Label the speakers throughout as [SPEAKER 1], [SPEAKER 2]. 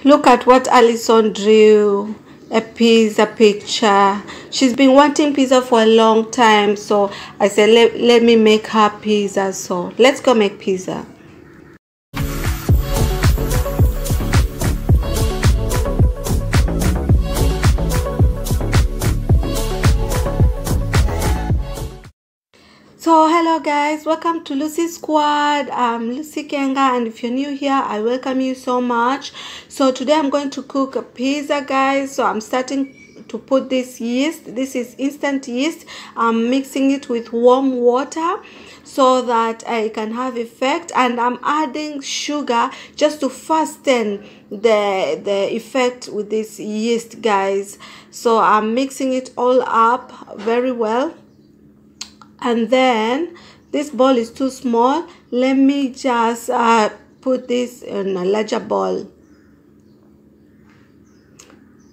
[SPEAKER 1] Look at what Alison drew. A pizza picture. She's been wanting pizza for a long time, so I said let me make her pizza. So let's go make pizza. So hello guys, welcome to Lucy Squad. I'm Lucy Kenga, and if you're new here, I welcome you so much. So today I'm going to cook a pizza, guys. So I'm starting to put this yeast. This is instant yeast. I'm mixing it with warm water so that I can have effect, and I'm adding sugar just to fasten the effect with this yeast, guys. So I'm mixing it all up very well. And then this bowl is too small. Let me just put this in a larger bowl.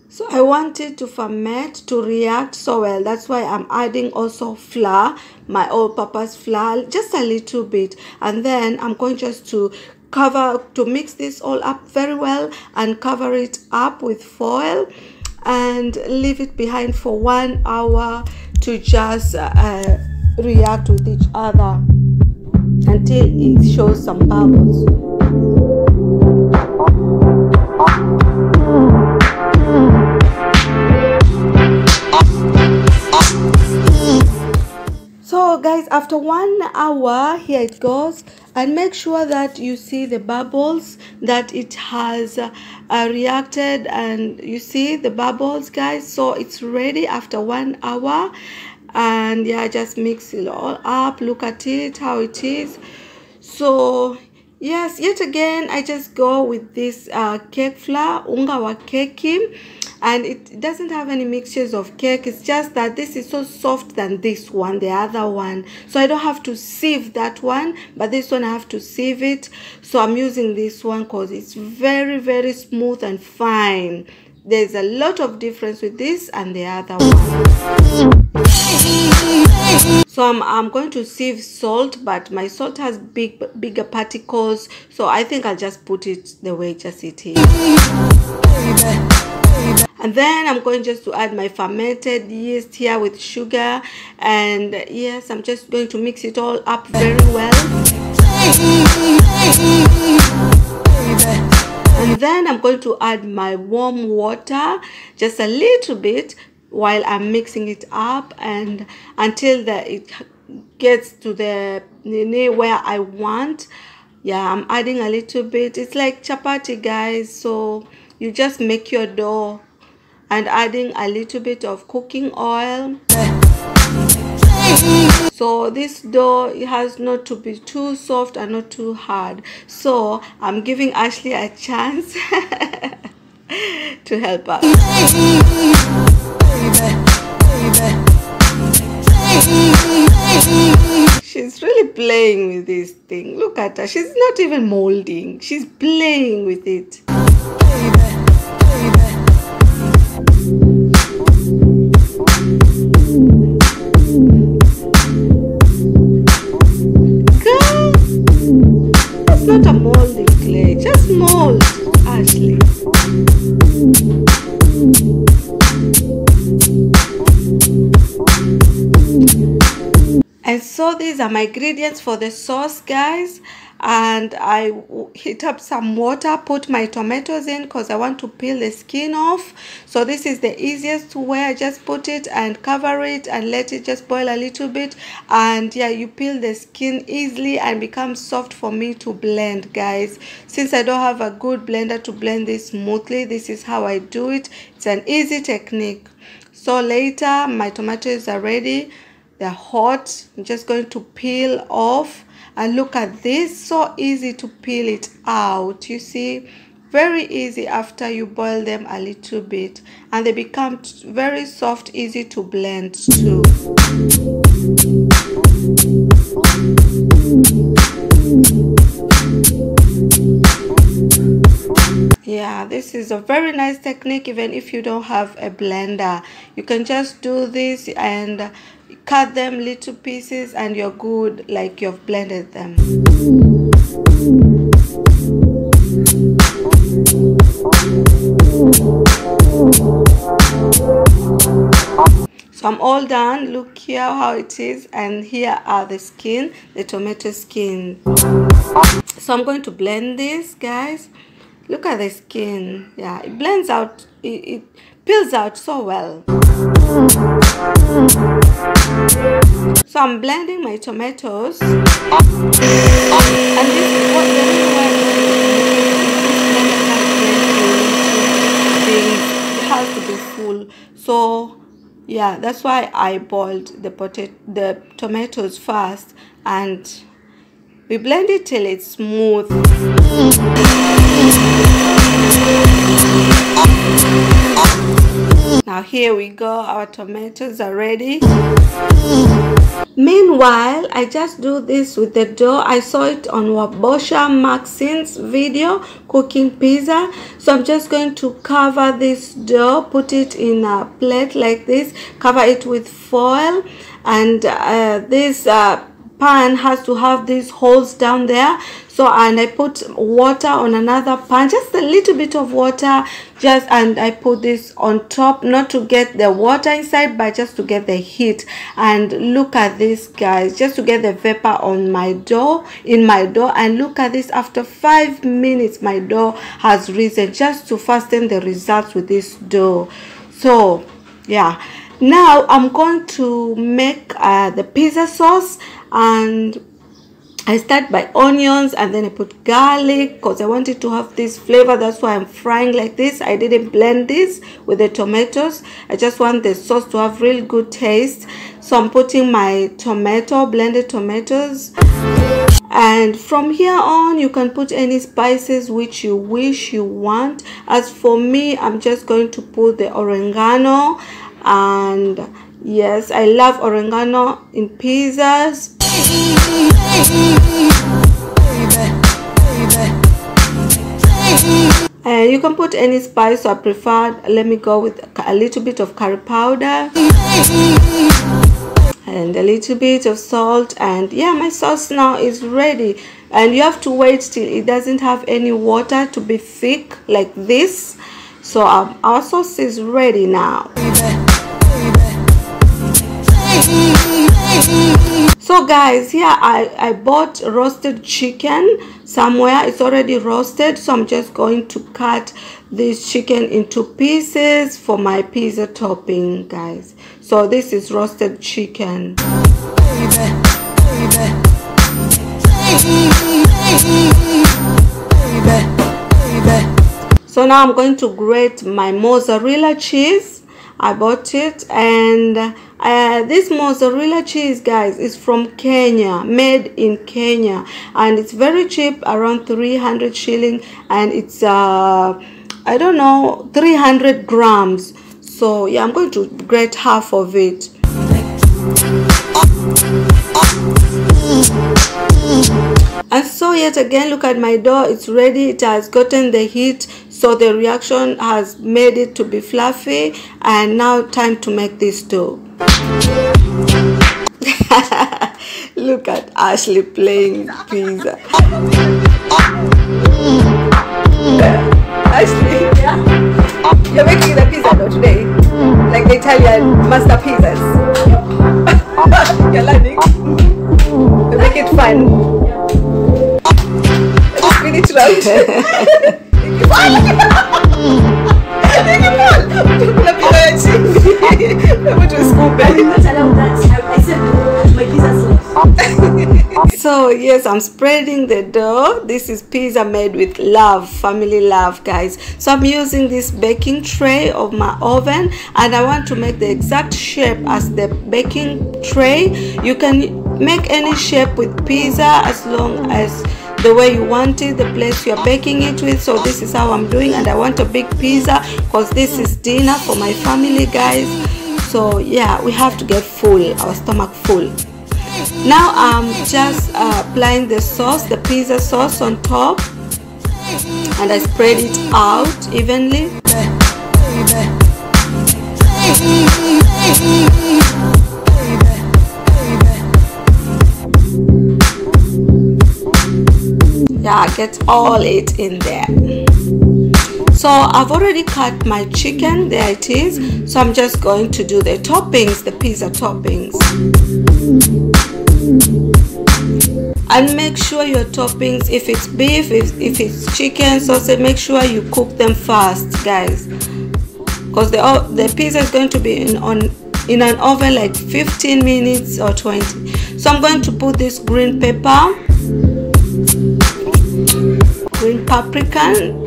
[SPEAKER 1] So I want it to ferment, to react so well. That's why I'm adding also flour, my all-purpose flour, just a little bit. And then I'm going just to mix this all up very well and cover it up with foil and leave it behind for 1 hour to just react with each other until it shows some bubbles. So guys, after 1 hour, here it goes, and make sure that you see the bubbles, that it has reacted, and you see the bubbles, guys. So it's ready after 1 hour. And yeah, just mix it all up. Look at it, how it is. So yes, yet again I just go with this cake flour, unga wa keki, and it doesn't have any mixtures of cake. It's just that this is so soft than this one, the other one, so I don't have to sieve that one, but this one I have to sieve it. So I'm using this one because it's very smooth and fine. There's a lot of difference with this and the other one. So I'm going to sieve salt, but my salt has bigger particles, so I think I'll just put it the way just it is. And then I'm going just to add my fermented yeast here with sugar, and yes, I'm just going to mix it all up very well. And then I'm going to add my warm water, just a little bit, while I'm mixing it up, and until it gets to the where I want. Yeah, I'm adding a little bit. It's like chapati, guys. So you just make your dough and adding a little bit of cooking oil. So this dough, it has not to be too soft and not too hard. So I'm giving Ashley a chance to help us. She's really playing with this thing. Look at her. She's not even molding. She's playing with it. Girl, it's not a molding clay. Just mold, Ashley. And so these are my ingredients for the sauce, guys. And I heat up some water, put my tomatoes in because I want to peel the skin off. So this is the easiest way. I just put it and cover it and let it just boil a little bit. And yeah, you peel the skin easily and becomes soft for me to blend, guys. Since I don't have a good blender to blend this smoothly, this is how I do it. It's an easy technique. So later, my tomatoes are ready. They're hot. I'm just going to peel off. And look at this, so easy to peel it out. You see, very easy after you boil them a little bit, and they become very soft, easy to blend too. Yeah, this is a very nice technique. Even if you don't have a blender, you can just do this and cut them little pieces and you're good, like you've blended them. So I'm all done. Look here how it is, and here are the skin, the tomato skin. So I'm going to blend this, guys. Look at the skin. Yeah, it blends out, it peels out so well. So I'm blending my tomatoes, and this is what the reason why it has to be full. So yeah, that's why I boiled the tomatoes first, and we blend it till it's smooth. Now here we go, our tomatoes are ready. Meanwhile, I just do this with the dough. I saw it on Wabosha Maxine's video, cooking pizza. So I'm just going to cover this dough, put it in a plate like this, cover it with foil, and this pan has to have these holes down there. So, and I put water on another pan, just a little bit of water, and I put this on top, not to get the water inside, but just to get the heat. And look at this, guys, just to get the vapor on my dough, and look at this, after 5 minutes my dough has risen, just to fasten the results with this dough. So yeah, now I'm going to make the pizza sauce, and I start by onions, and then I put garlic because I wanted to have this flavor. That's why I'm frying like this. I didn't blend this with the tomatoes. I just want the sauce to have really good taste. So I'm putting my blended tomatoes. And from here on, you can put any spices which you wish you want. As for me, I'm just going to put the oregano. And yes, I love oregano in pizzas. And you can put any spice. So I prefer, let me go with a little bit of curry powder and a little bit of salt. And yeah, my sauce now is ready. And you have to wait till it doesn't have any water to be thick like this. So our sauce is ready now. So guys, here I bought roasted chicken somewhere. It's already roasted, so I'm just going to cut this chicken into pieces for my pizza topping, guys. So this is roasted chicken. So now I'm going to grate my mozzarella cheese. I bought it, and this mozzarella cheese, guys, is from Kenya, made in Kenya, and it's very cheap, around 300 shilling, and it's I don't know, 300 grams. So yeah, I'm going to grate half of it. And so yet again, look at my dough, it's ready. It has gotten the heat, so the reaction has made it to be fluffy. And now time to make this dough. Look at Ashley playing pizza. Ashley, yeah? You're making the pizza dough today, like the Italian master pizzas. You're learning to make it fun. Let's finish round. So yes, I'm spreading the dough. This is pizza made with love, family love, guys. So I'm using this baking tray of my oven, and I want to make the exact shape as the baking tray. You can make any shape with pizza as long as the way you want it, the place you're baking it with. So this is how I'm doing, and I want a big pizza because this is dinner for my family, guys. So yeah, we have to get full, our stomach full. Now I'm just applying the sauce, the pizza sauce on top, and I spread it out evenly. Yeah, get all it in there. So I've already cut my chicken, there it is. So I'm just going to do the toppings, the pizza toppings. And make sure your toppings, if it's beef, if it's chicken, sausage, make sure you cook them fast, guys, because the pizza is going to be in an oven like 15 minutes or 20. So I'm going to put this green pepper, green paprika,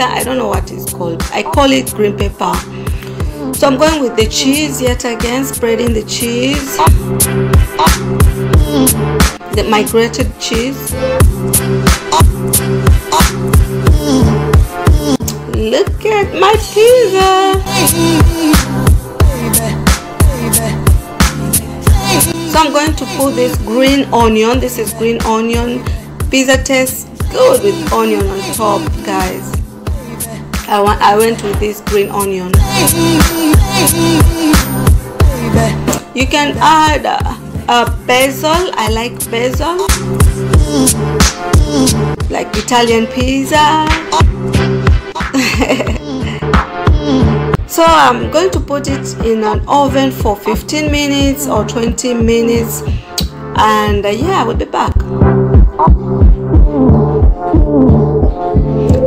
[SPEAKER 1] I don't know what it's called, I call it green pepper. So I'm going with the cheese yet again, spreading the cheese, my grated cheese. Look at my pizza. So I'm going to put this green onion. This is green onion. Pizza tastes good with onion on top, guys. I went with this green onion. You can add basil. I like basil, like Italian pizza. So I'm going to put it in an oven for 15 minutes or 20 minutes, and yeah, I will be back.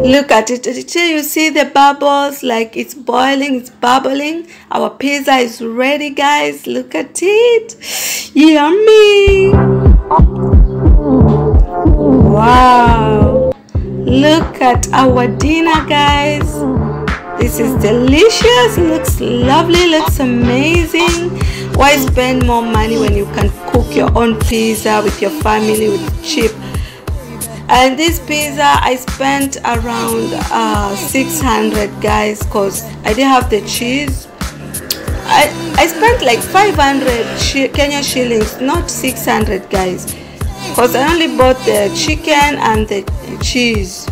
[SPEAKER 1] Look at it. You see the bubbles, like it's boiling, it's bubbling. Our pizza is ready, guys. Look at it. Yummy. Wow. Look at our dinner, guys. This is delicious. Looks lovely, looks amazing. Why spend more money when you can cook your own pizza with your family, with cheap? And this pizza I spent around 600, guys, because I didn't have the cheese. I spent like 500 Kenyan shillings, not 600, guys, because I only bought the chicken and the cheese.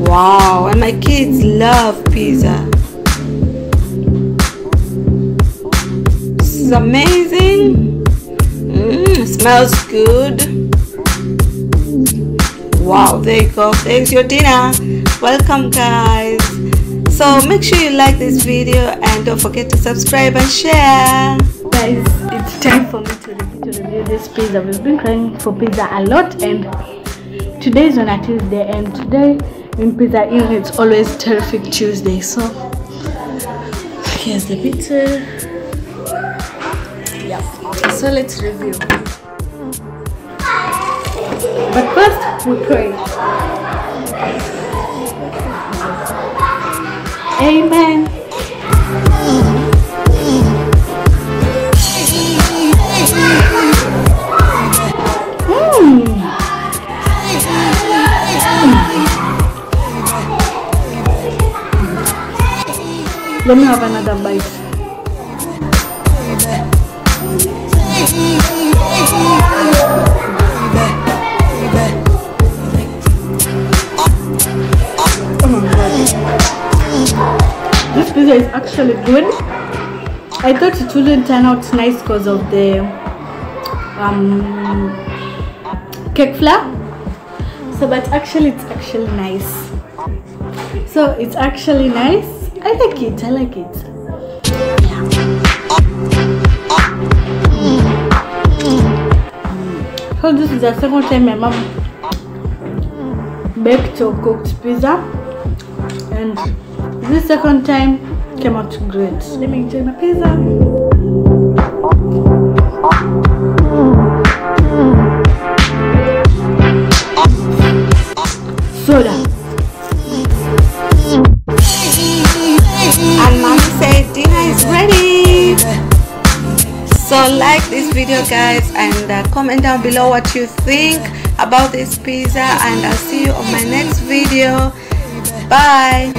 [SPEAKER 1] Wow, and my kids love pizza. This is amazing. Smells good. Wow, there you go. There's your dinner. Welcome, guys. So make sure you like this video and don't forget to subscribe and share.
[SPEAKER 2] Guys, it's time for me to review this pizza. We've been crying for pizza a lot, and today is on a Tuesday, and today in Pizza Inn it's always terrific Tuesday. So here's the pizza. Yeah, so let's review. But first we pray. Amen. Let me have another bite. Oh my God. This pizza is actually good. I thought it wouldn't turn out nice because of the cake flour. So, but actually it's actually nice. So it's actually nice. I like it. I like it. So this is the second time my mom baked or cooked pizza, and this second time came out great. Let me enjoy my pizza. Soda.
[SPEAKER 1] And mommy said dinner is ready. So like this video, guys, and comment down below what you think about this pizza, and I'll see you on my next video. Bye.